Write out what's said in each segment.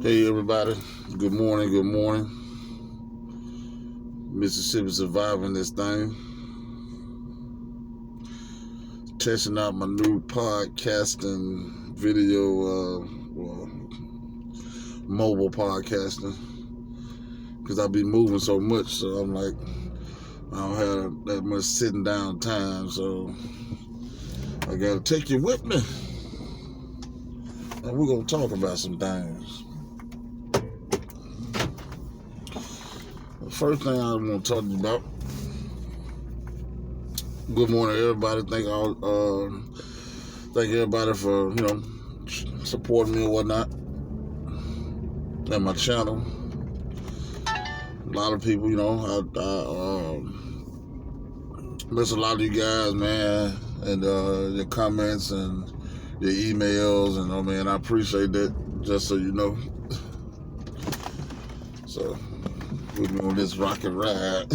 Hey everybody, good morning, good morning. Mississippi surviving this thing. Testing out my new podcasting video, mobile podcasting. Because I be moving so much, so I'm like, I don't have that much sitting down time, so I gotta take you with me. And we're gonna talk about some things. The first thing I want to talk to you about. Good morning, everybody. Thank everybody for supporting me and whatnot, and my channel. A lot of people, I miss a lot of you guys, man, and your comments and your emails, and man, I appreciate that. Just so you know, so we've been on this rocket ride.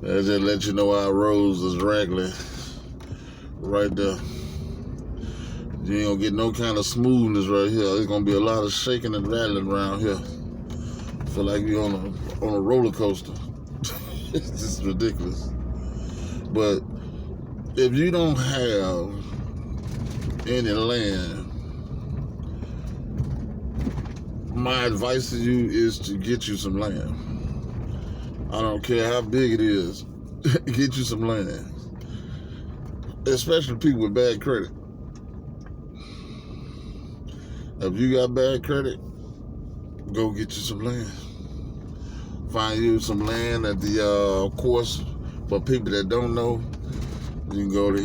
I just let you know our roads is raggedy right there. You ain't gonna get no kind of smoothness right here. There's gonna be a lot of shaking and rattling around here. Feel like you're on a roller coaster. It's just ridiculous. But if you don't have any land, my advice to you is to get you some land. I don't care how big it is. Get you some land. Especially people with bad credit. If you got bad credit, go get you some land. Find you some land at the, of course, for people that don't know, you can go to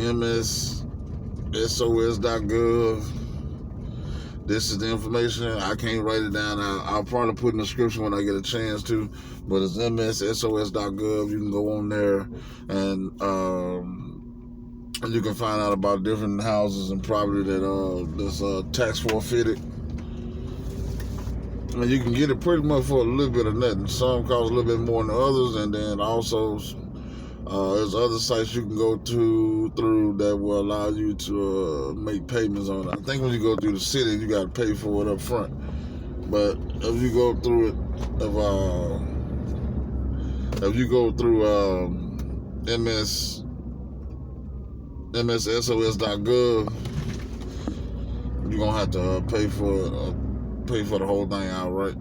mssos.gov. This is the information. I can't write it down. I'll probably put in the description when I get a chance to, but it's mssos.gov. You can go on there and you can find out about different houses and property that's tax forfeited. And you can get it pretty much for a little bit of nothing. Some cost a little bit more than others, and then also there's other sites you can go through that will allow you to make payments on it. I think when you go through the city, you got to pay for it up front. But if you go through it, if you go through mssos.gov, you're gonna have to pay for the whole thing outright.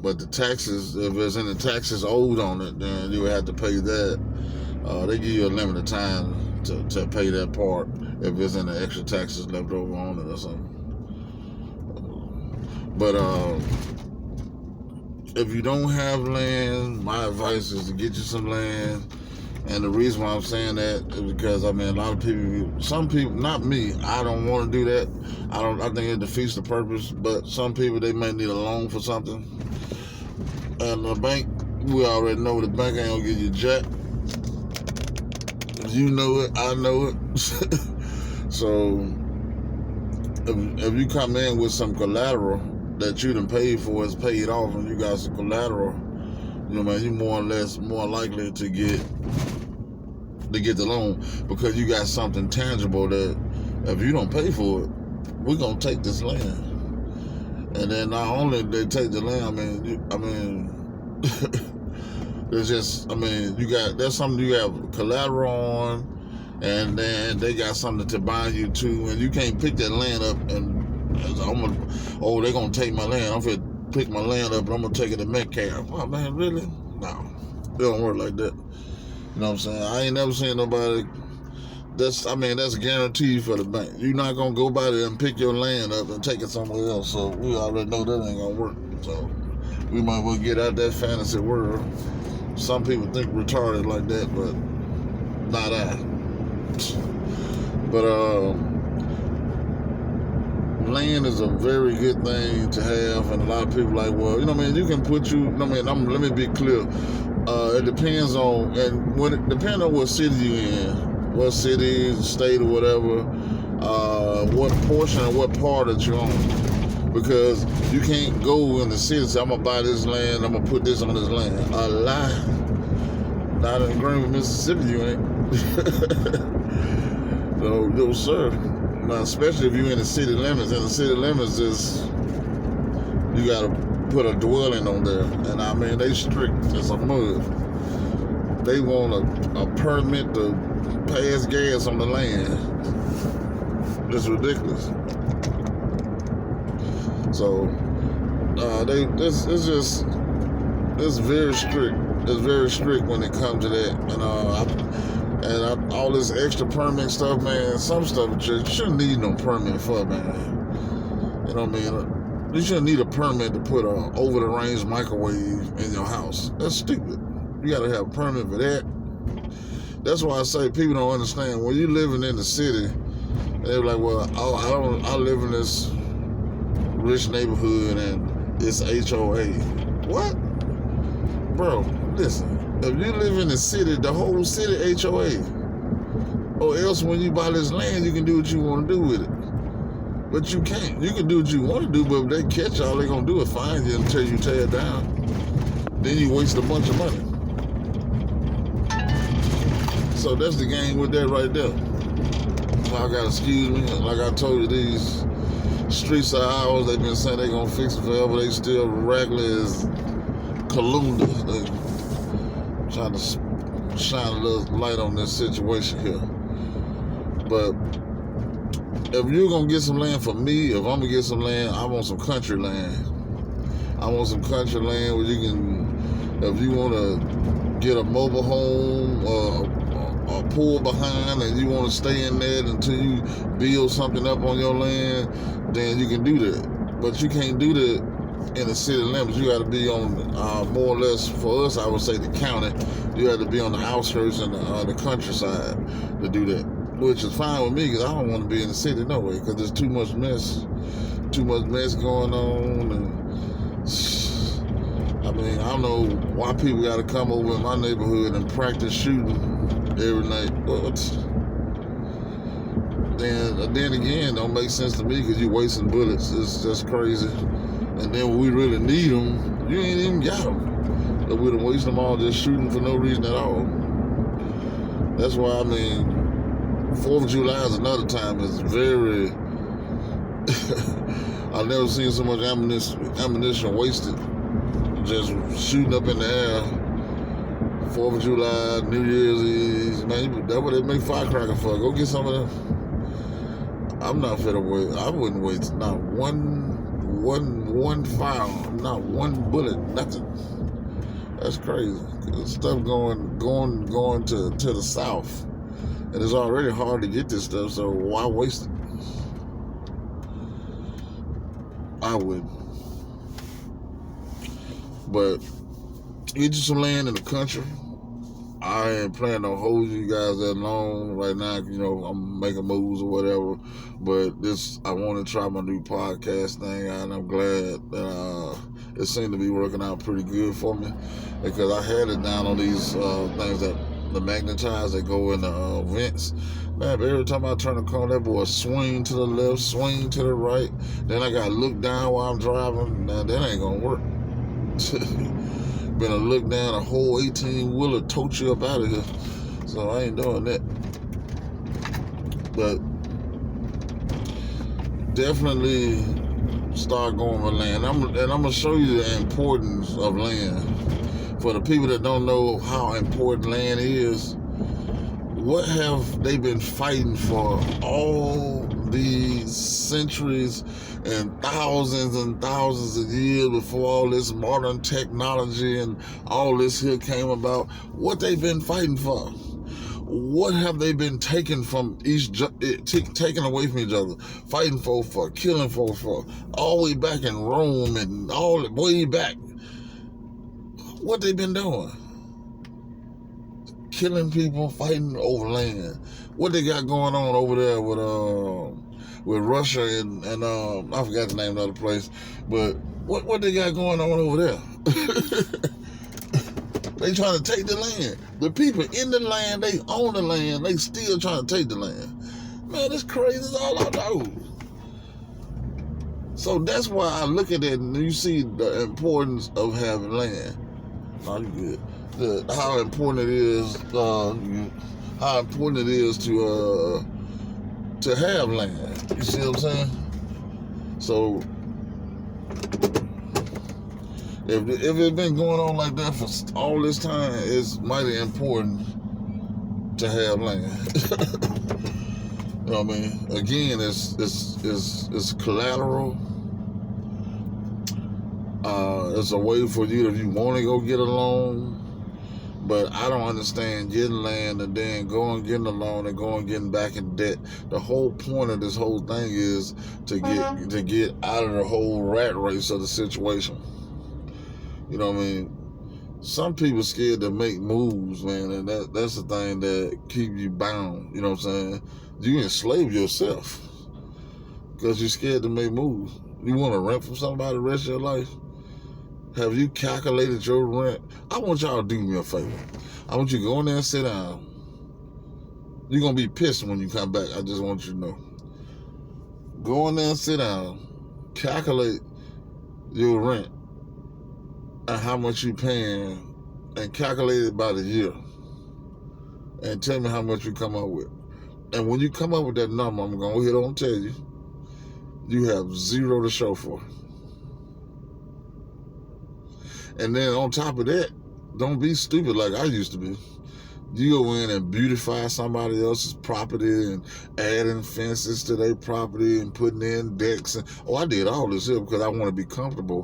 But the taxes, if there's any taxes owed on it, then you would have to pay that. They give you a limited time to pay that part if there's any extra taxes left over on it or something. But if you don't have land, my advice is to get you some land. And the reason why I'm saying that is because, a lot of people, some people, not me, I don't want to do that. I think it defeats the purpose, but some people, they may need a loan for something. And the bank, we already know the bank ain't gonna give you jack. You know it, I know it. So, if you come in with some collateral that you done paid for, is paid off, and you got some collateral, you're more likely to get the loan, because you got something tangible that if you don't pay for it, we're gonna take this land. And then not only they take the land, there's just, there's something you have collateral on, and then they got something to bind you to, and you can't pick that land up and they're gonna take my land. I'm gonna pick my land up and I'm gonna take it to Metcalf. Oh man, really? No, it don't work like that. You know what I'm saying? I ain't never seen nobody. That's guaranteed for the bank. You're not gonna go by there and pick your land up and take it somewhere else. So we already know that ain't gonna work. So we might as well get out that fantasy world. Some people think retarded like that, but not I. But land is a very good thing to have, and a lot of people like, well, you can put let me be clear. It depends on, depends on what city you're in, what city, state, or whatever, what portion or what part that you're on. Because you can't go in the city and say, I'm gonna buy this land, I'm gonna put this on this land. A lie. Not in Greenville, Mississippi, you ain't. No, sir. Now, especially if you're in the city limits. In the city limits, you got to put a dwelling on there. And I mean, they strict as a mud. They want a permit to pass gas on the land. It's ridiculous. So, it's very strict. It's very strict when it comes to that. And all this extra permit stuff, man, some stuff you shouldn't need no permit for, man. You know what I mean? You shouldn't need a permit to put an over-the-range microwave in your house. That's stupid. You got to have a permit for that. That's why I say people don't understand. When you're living in the city, they're like, well, I live in this rich neighborhood and it's HOA. What? Bro, listen. If you live in the city, the whole city HOA. Or else when you buy this land, you can do what you want to do with it. But you can't. You can do what you want to do, but if they catch y'all, they're going to do it, fine you until you tear it down. Then you waste a bunch of money. So that's the game with that right there. I got, excuse me, like I told you, these streets are ours. They've been saying they're going to fix it forever. They still regular as Kalunda. They trying to shine a little light on this situation here. But if you're going to get some land for me, if I'm going to get some land, I want some country land. I want some country land where you can, if you want to get a mobile home or a pool behind and you want to stay in there until you build something up on your land, then you can do that. But you can't do that in the city limits. You got to be on, more or less, for us, I would say the county, you have to be on the outskirts and the countryside to do that. Which is fine with me because I don't want to be in the city no way because there's too much mess going on. And I mean, I don't know why people got to come over in my neighborhood and practice shooting every night. But then again, don't make sense to me because you're wasting bullets. It's just crazy. And then when we really need them, you ain't even got them. But we done waste them all just shooting for no reason at all. That's why, I mean, 4th of July is another time. It's very... I've never seen so much ammunition wasted. Just shooting up in the air. 4th of July, New Year's Eve. Man, that's what they make firecrackers for. Go get some of them. I'm not fit to wait. I wouldn't waste not one fire, not one bullet, nothing. That's crazy. Stuff going to the south. And it's already hard to get this stuff, so why waste it? I would. But get you some land in the country. I ain't planning on holding you guys that long right now. You know, I'm making moves or whatever. But I want to try my new podcast thing, and I'm glad that it seemed to be working out pretty good for me because I had it down on these things that the magnetize that go in the vents. Man, but every time I turn the corner, that boy swing to the left, swing to the right. Then I got to look down while I'm driving. Now, that ain't going to work. Better look down, a whole 18-wheeler tote you up out of here. So I ain't doing that. But definitely start going with land. I'm going to show you the importance of land. For the people that don't know how important land is, what have they been fighting for all these centuries and thousands of years before all this modern technology and all this here came about? What they've been fighting for? What have they been taking from taking away from each other, fighting for, killing for, all the way back in Rome and all the way back? What they been doing? Killing people, fighting over land. What they got going on over there with Russia and I forgot the name of the other place, but what they got going on over there? They trying to take the land. The people in the land, they own the land. They still trying to take the land. Man, that's crazy. It's all I know. So that's why I look at it and you see the importance of having land. Oh, you good. How important it is. How important it is to have land. You see what I'm saying? So if it's been going on like that for all this time, it's mighty important to have land. You know what I mean? Again, it's collateral. It's a way for you if you want to go get a loan. But I don't understand getting land and then going getting a loan and going getting back in debt. The whole point of this whole thing is to get out of the whole rat race of the situation. You know what I mean? Some people scared to make moves, man, and that's the thing that keep you bound. You know what I'm saying? You enslave yourself because you're scared to make moves. You want to rent from somebody the rest of your life? Have you calculated your rent? I want y'all to do me a favor. I want you to go in there and sit down. You're going to be pissed when you come back. I just want you to know. Go in there and sit down. Calculate your rent and how much you're paying and calculate it by the year. And tell me how much you come up with. And when you come up with that number, I'm going to go ahead and tell you, you have zero to show for it. And then on top of that, don't be stupid like I used to be. You go in and beautify somebody else's property and adding fences to their property and putting in decks. And, I did all this here because I want to be comfortable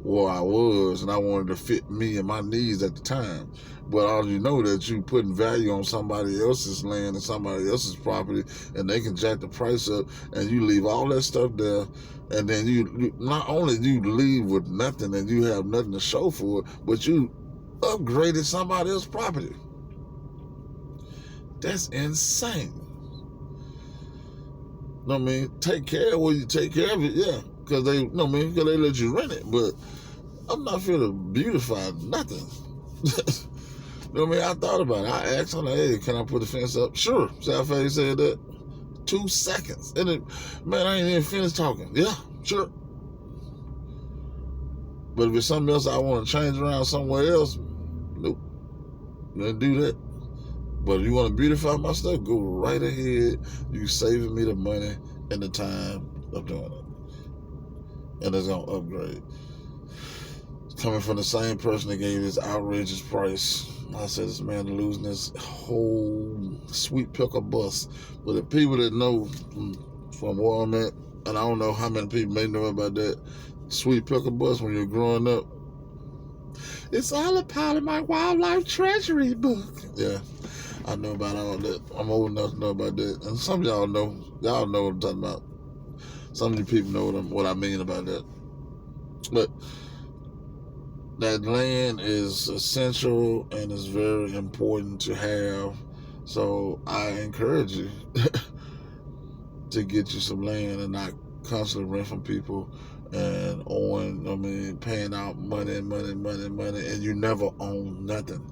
where I was and I wanted to fit me and my needs at the time. But all you know that you putting value on somebody else's land and somebody else's property and they can jack the price up and you leave all that stuff there. And then you not only you leave with nothing and you have nothing to show for it, but you upgraded somebody else's property. That's insane. You know what I mean? Take care of what you take care of it, yeah. Because they, because they let you rent it. But I'm not finna beautify nothing. You know what I mean? I thought about it. I asked her, hey, can I put the fence up? Sure. South Face said that. 2 seconds. And it, man, I ain't even finished talking. Yeah, sure. But if it's something else I want to change around somewhere else, nope. Then do that. But if you want to beautify my stuff, go right ahead. You saving me the money and the time of doing it. And it's going to upgrade. It's coming from the same person that gave this outrageous price. I said, this man losing this whole sweet pickle bus. But the people that know from where I'm at, and I don't know how many people may know about that sweet pickle bus when you're growing up, it's all a part of my wildlife treasury book. Yeah, I know about all that. I'm old enough to know about that. And some of y'all know. Y'all know what I'm talking about. Some of you people know what I mean about that. But that land is essential and is very important to have. So I encourage you to get you some land and not constantly rent from people and paying out money, and you never own nothing.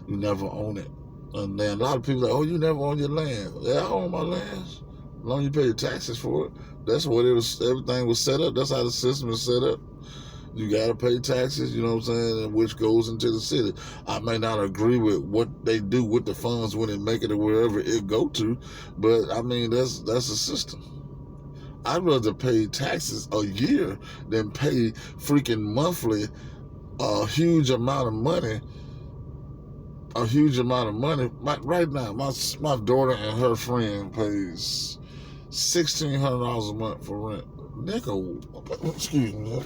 You never own it. And then a lot of people are like, oh, you never own your land. Yeah, I own my land. As long as you pay your taxes for it. That's what it was. Everything was set up. That's how the system is set up. You got to pay taxes, you know what I'm saying, which goes into the city. I may not agree with what they do with the funds when they make it or wherever it go to, but I mean, that's a system. I'd rather pay taxes a year than pay freaking monthly a huge amount of money. Right now, my daughter and her friend pays $1,600 a month for rent. Nigga, excuse me.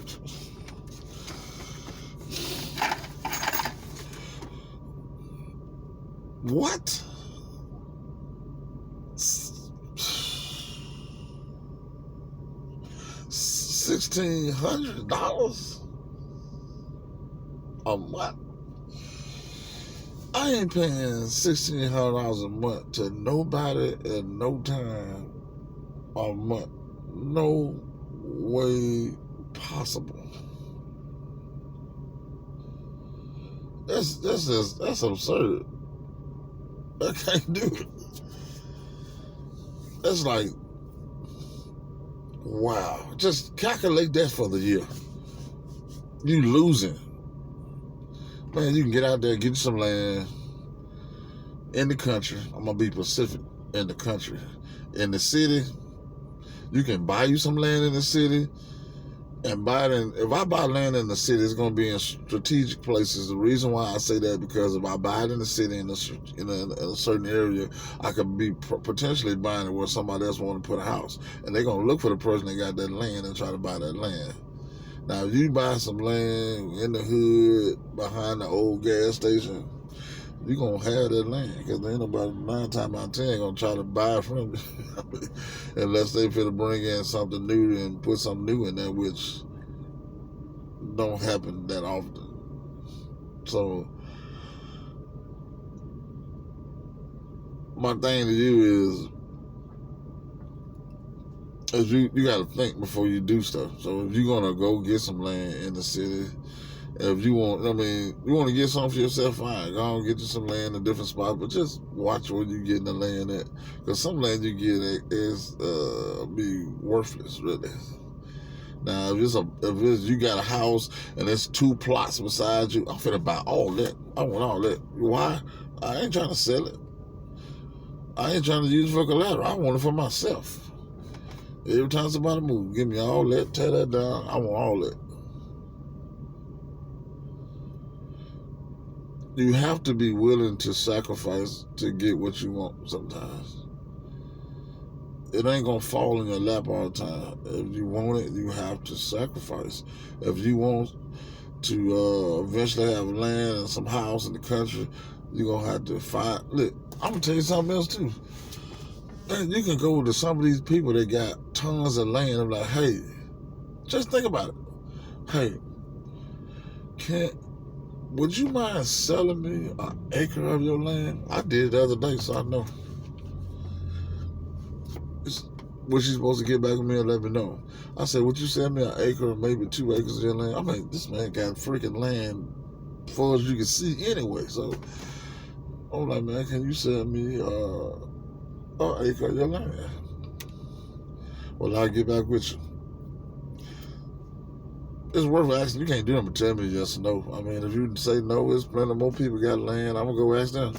What? $1,600 a month? I ain't paying $1,600 a month to nobody at no time a month. No way possible. That's absurd. I can't do it. That's like, wow. Just calculate that for the year. You losing. Man, you can get out there, get you some land in the country. I'm going to be Pacific in the country. In the city, You can buy you some land in the city and buy it in. If I buy land in the city, it's going to be in strategic places. The reason why I say that because if I buy it in the city in a certain area, I could be potentially buying it where somebody else want to put a house, and they're going to look for the person that got that land and try to buy that land. Now, if you buy some land in the hood behind the old gas station, you're going to have that land because there ain't nobody 9 times out of 10 going to try to buy it from you unless they finna bring in something new and put something new in there, which don't happen that often. So, my thing to you is you got to think before you do stuff. So, if you're going to go get some land in the city, if you want, you want to get something for yourself, fine. Go on, get you some land in a different spot, but just watch where you getting the land at. Because some land you get is be worthless, really. Now, if you got a house and there's 2 plots beside you, I'm finna buy all that. I want all that. Why? I ain't trying to sell it. I ain't trying to use it for collateral. I want it for myself. Every time somebody move, give me all that, tear that down. I want all that. You have to be willing to sacrifice to get what you want sometimes. It ain't going to fall in your lap all the time. If you want it, you have to sacrifice. If you want to eventually have land and some house in the country, you're going to have to find... Look, I'm going to tell you something else too. Man, you can go to some of these people that got tons of land. I'm like, hey, just think about it. Hey, would you mind selling me an acre of your land? I did it the other day, so I know. What you supposed to get back with me and let me know? I said, would you sell me an acre or maybe 2 acres of your land? I mean, this man got freaking land as far as you can see anyway. So I'm like, man, can you sell me an acre of your land? Well, I'll get back with you. It's worth asking. You can't do them and tell me yes or no. I mean, if you say no, there's plenty more people got land. I'm going to go ask them.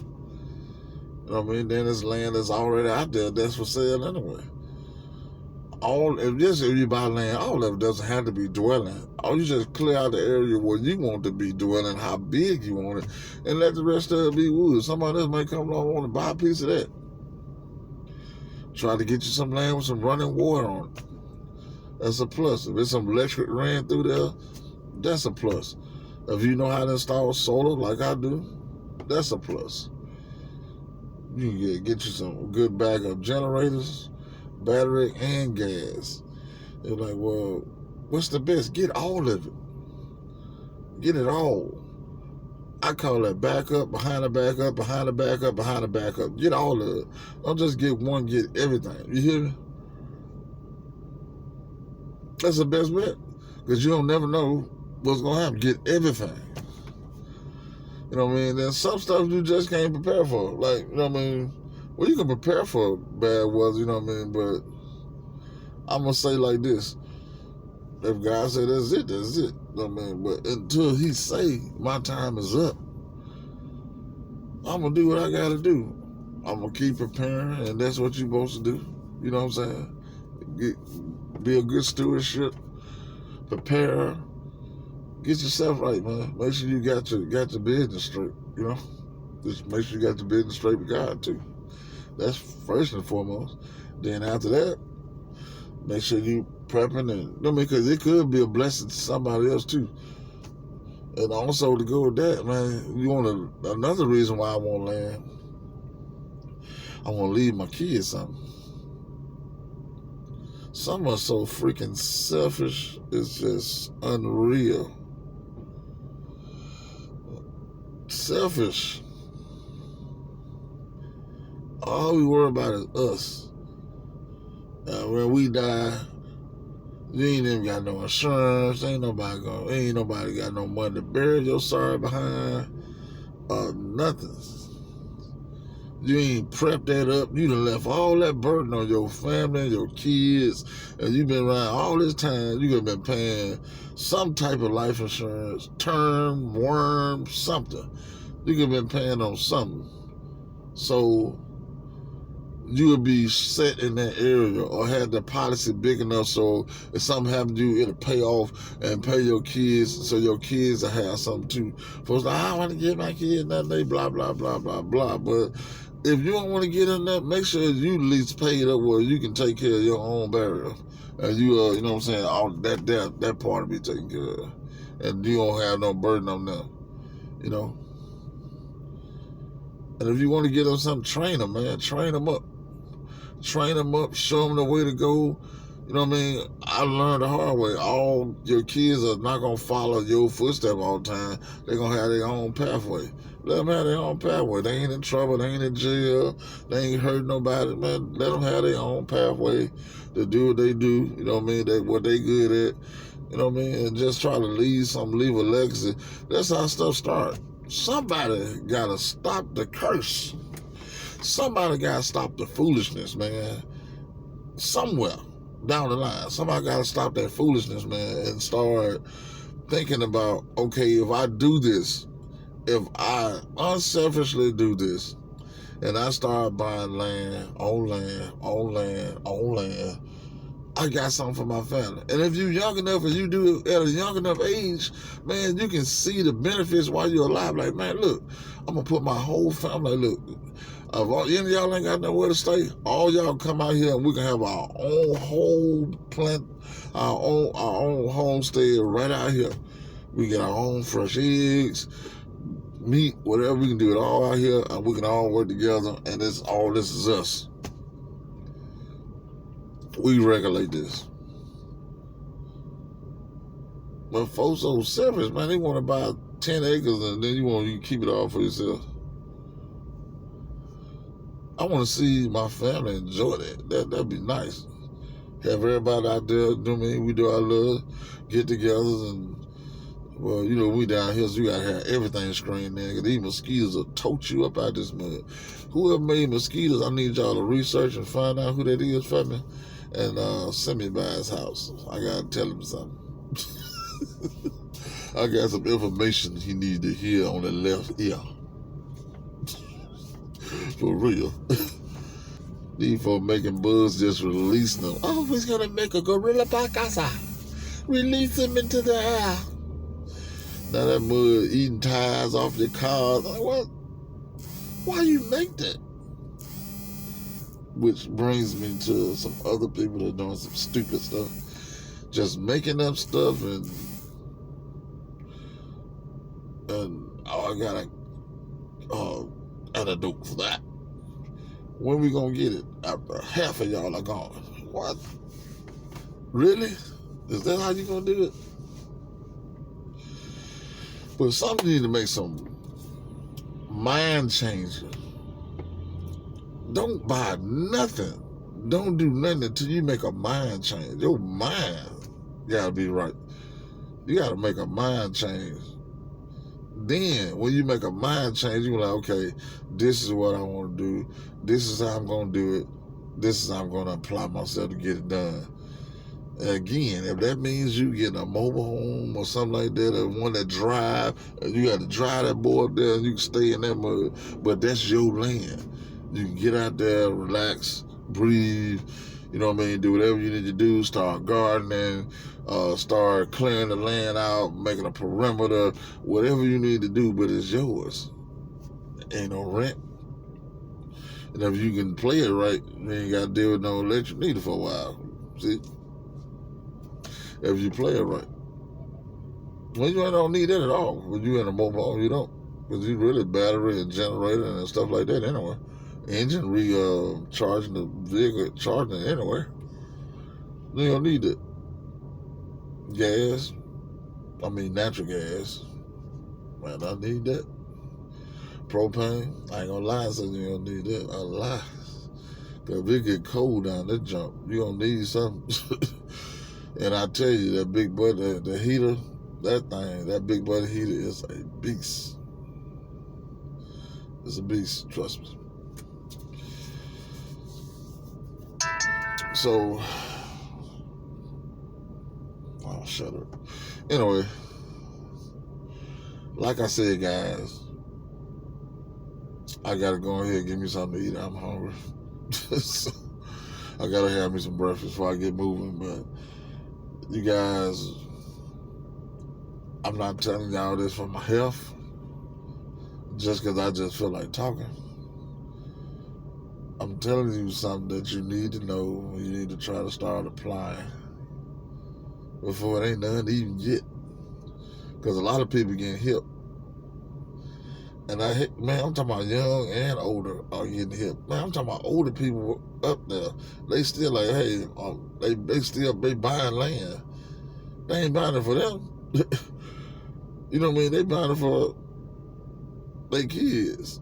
You know what I mean? Then there's land that's already out there that's for sale anyway. If you buy land, all of it doesn't have to be dwelling. All you just clear out the area where you want to be dwelling, how big you want it, and let the rest of it be wood. Somebody else may come along and want to buy a piece of that. Try to get you some land with some running water on it. That's a plus. If there's some electric ran through there, that's a plus. If you know how to install solar like I do, that's a plus. You can get you some good backup generators, battery, and gas. They're like, well, what's the best? Get all of it. Get it all. I call that backup, behind the backup, behind the backup, behind the backup. Get all of it. Don't just get one, get everything. You hear me? That's the best bet. Because you don't never know what's going to happen. Get everything. You know what I mean? Then some stuff you just can't prepare for. Like, you know what I mean? Well, you can prepare for bad weather, you know what I mean? But I'm going to say like this. If God said that's it, that's it. You know what I mean? But until he say my time is up, I'm going to do what I got to do. I'm going to keep preparing, and that's what you're supposed to do. You know what I'm saying? Be a good stewardship. Prepare. Get yourself right, man. Make sure you got your business straight, you know? Just make sure you got your business straight with God, too. That's first and foremost. Then after that, make sure you prepping and, because it could be a blessing to somebody else, too. And also to go with that, man, you want another reason why I want land. I want to leave my kids something. Some are so freaking selfish, it's just unreal. Selfish. All we worry about is us. When we die, you ain't even got no insurance. Ain't nobody got no money to bury your sorrow behind. Nothing. You ain't prepped that up. You done left all that burden on your family, your kids, and you been around all this time. You could have been paying some type of life insurance, term, worm, something. You could have been paying on something. So you would be set in that area or had the policy big enough so if something happened to you, it'll pay off and pay your kids so your kids will have something too. Folks like, I don't want to give my kids nothing, they blah, blah, blah, blah, blah. But if you don't want to get in that, make sure you at least pay it up where you can take care of your own burial. And you know what I'm saying, all that part will be taken care of. And you don't have no burden on them, you know. And if you want to get them something, train them, man. Train them up. Train them up. Show them the way to go. You know what I mean? I learned the hard way. All your kids are not going to follow your footsteps all the time. They're going to have their own pathway. Let them have their own pathway. They ain't in trouble. They ain't in jail. They ain't hurt nobody, man. Let them have their own pathway to do what they do. You know what I mean? What they good at. You know what I mean? And just try to leave a legacy. That's how stuff starts. Somebody got to stop the curse. Somebody got to stop the foolishness, man. Somewhere down the line, somebody got to stop that foolishness, man, and start thinking about, okay, if I do this, if I unselfishly do this, and I start buying land, on land, on land, on land, I got something for my family. And if you're young enough and you do it at a young enough age, man, you can see the benefits while you're alive. Like, man, look, I'm going to put my whole family, look, if any of y'all ain't got nowhere to stay, all y'all come out here and we can have our own whole plant, our own homestead right out here. We get our own fresh eggs, meat, whatever, we can do it all out here and we can all work together and this is us. We regulate this. But folks so selfish, man, they want to buy 10 acres and then you keep it all for yourself. I want to see my family enjoy that. That'd be nice. Have everybody out there, we do our little get-togethers and, well, you know, we down here, so you got to have everything screened in, because these mosquitoes will tote you up out this mud. Whoever made mosquitoes, I need y'all to research and find out who that is for me and send me by his house. I got to tell him something. I got some information he needs to hear on the left ear. For real. These folks making buzz just releasing them. Oh, he's gonna make a gorilla bacasa. Release him into the air. Now that mud eating tires off your cars. Like, what? Why you make that? Which brings me to some other people that are doing some stupid stuff. Just making up stuff and I got a antidote for that. When we gonna get it? After half of y'all are gone. What? Really? Is that how you gonna do it? But something need to make some mind changes. Don't buy nothing. Don't do nothing until you make a mind change. Your mind gotta be right. You gotta make a mind change. Then, when you make a mind change, you're like, okay, this is what I want to do. This is how I'm going to do it. This is how I'm going to apply myself to get it done. And again, if that means you getting a mobile home or something like that, or one that drive, you got to drive that boy up there and you can stay in that mud, but that's your land. You can get out there, relax, breathe, you know what I mean, do whatever you need to do, start gardening, start clearing the land out, making a perimeter, whatever you need to do, but it's yours. Ain't no rent. And if you can play it right, you ain't got to deal with no electric meter for a while. See? If you play it right. Well, you don't need that at all. When you in a mobile home, you don't. Because you really battery and generator and stuff like that anyway. Engine charging the vehicle, charging it anywhere. You don't need it. Gas. Natural gas. Man, I need that. Propane. I ain't gonna lie, so you don't need that. I lie. Cause if it get cold down that jump, you gonna need something. And I tell you, that big butt, the heater, that big butt heater is a beast. It's a beast, trust me. So, oh, shut up. Anyway, like I said, guys, I gotta go ahead and give me something to eat. I'm hungry. So, I gotta have me some breakfast before I get moving. But you guys, I'm not telling y'all this for my health, just because I just feel like talking. I'm telling you something that you need to know. You need to try to start applying before it ain't nothing to even get. Because a lot of people getting hip. And I'm talking about young and older are getting hip. Man, I'm talking about older people up there. They still like, hey, they buying land. They ain't buying it for them. You know what I mean? They buying it for their kids.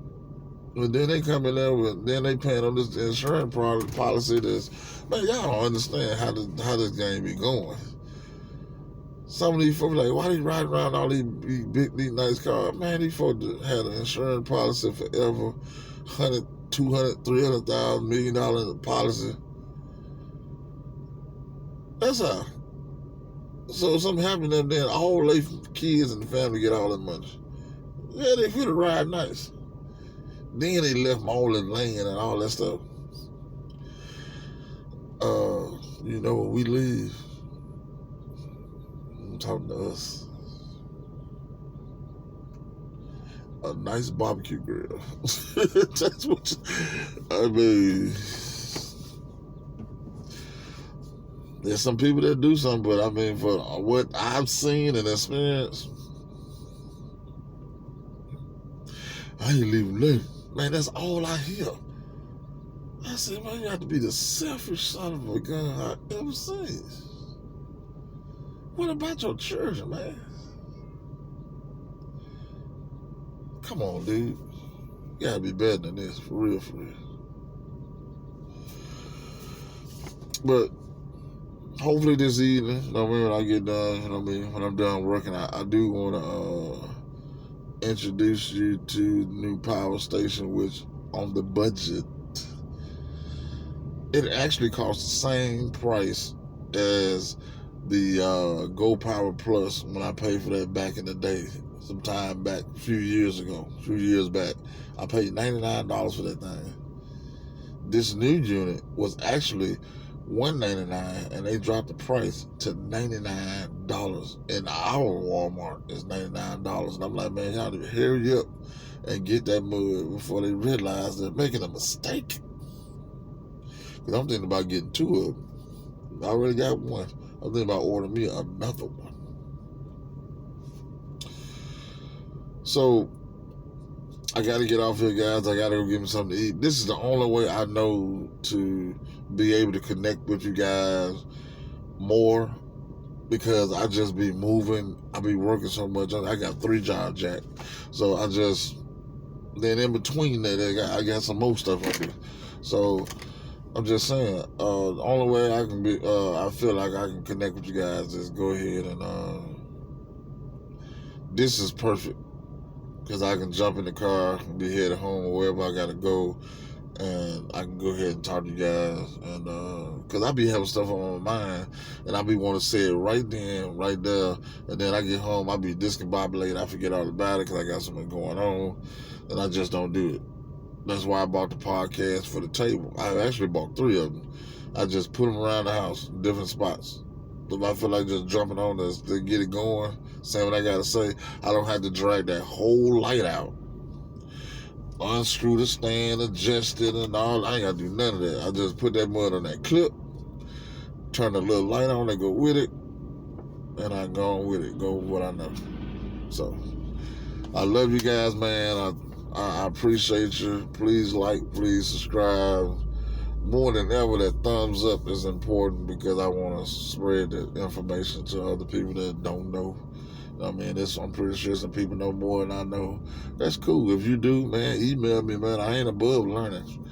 But then they come in there then they paying on this insurance policy that's, man, y'all don't understand how this game be going. Some of these folks like, why they riding around all these nice cars? Man, these folks had an insurance policy forever, $100, $200, $300,000, $1 million policy. That's how. So if something happened to them, then all their kids and the family get all that money. Yeah, they feel to ride nice. Then they left them all the land and all that stuff. You know, when we leave, I'm talking to us. A nice barbecue grill. That's what I mean. There's some people that do something, but I mean, for what I've seen and experienced, I ain't leaving there. Man, that's all I hear. I said, man, you have to be the selfish son of a gun I ever seen. What about your children, man? Come on, dude. You gotta be better than this, for real, for real. But hopefully this evening, you know what I mean, when I get done, you know what I mean, when I'm done working, I do want to introduce you to the new power station, which on the budget, it actually costs the same price as the Go Power Plus when I paid for that back in the day, some time back, a few years back. I paid $99 for that thing. This new unit was actually $199, and they dropped the price to $99. In our Walmart, it's $99. And I'm like, man, y'all need to hurry up and get that mud before they realize they're making a mistake. Because I'm thinking about getting 2 of them. I already got one. I'm thinking about ordering me another one. So, I got to get off here, guys. I got to go get me something to eat. This is the only way I know to be able to connect with you guys more, because I just be moving. I be working so much. I got 3 jobs, Jack. So then in between that, I got some more stuff I do. So I'm just saying, the only way I can be, I feel like I can connect with you guys is go ahead and, this is perfect. Because I can jump in the car and be headed home or wherever I got to go, and I can go ahead and talk to you guys. And because I be having stuff on my mind, and I be want to say it right then, right there. And then I get home, I be discombobulated. I forget all about it because I got something going on, and I just don't do it. That's why I bought the podcast for the table. I actually bought 3 of them. I just put them around the house, different spots. If I feel like just jumping on this to get it going, saying what I gotta say, I don't have to drag that whole light out, unscrew the stand, adjust it, and all. I ain't gotta do none of that. I just put that mud on that clip, turn the little light on that go with it, and I go on with it, go with what I know. So, I love you guys, man. I appreciate you. Please like, please subscribe. More than ever, that thumbs up is important, because I want to spread the information to other people that don't know. I mean, I'm pretty sure some people know more than I know. That's cool. If you do, man, email me, man. I ain't above learning.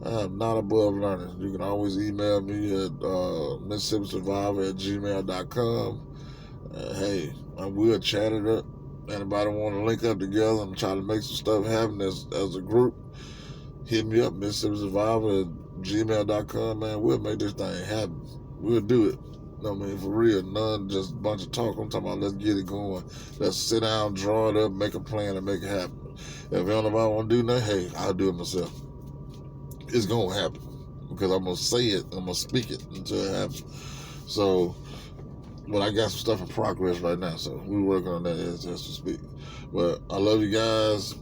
I am not above learning. You can always email me at MississippiSurvivor@gmail.com. Hey, we'll chat it up. Anybody want to link up together and try to make some stuff happen as a group, hit me up, MississippiSurvivor@gmail.com, man. We'll make this thing happen. We'll do it. I mean, for real, none just a bunch of talk. I'm talking about let's get it going. Let's sit down, draw it up, make a plan, and make it happen. If anybody want to do nothing, hey, I'll do it myself. It's going to happen. because I'm gonna say it, I'm gonna speak it until it happens. So, but I got some stuff in progress right now, so we're working on that as we speak. But I love you guys.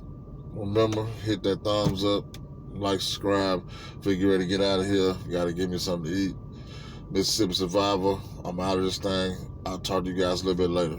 Remember, hit that thumbs up, like, subscribe. Figure ready to get out of here. You gotta give me something to eat. Mississippi Survivor. I'm out of this thing. I'll talk to you guys a little bit later.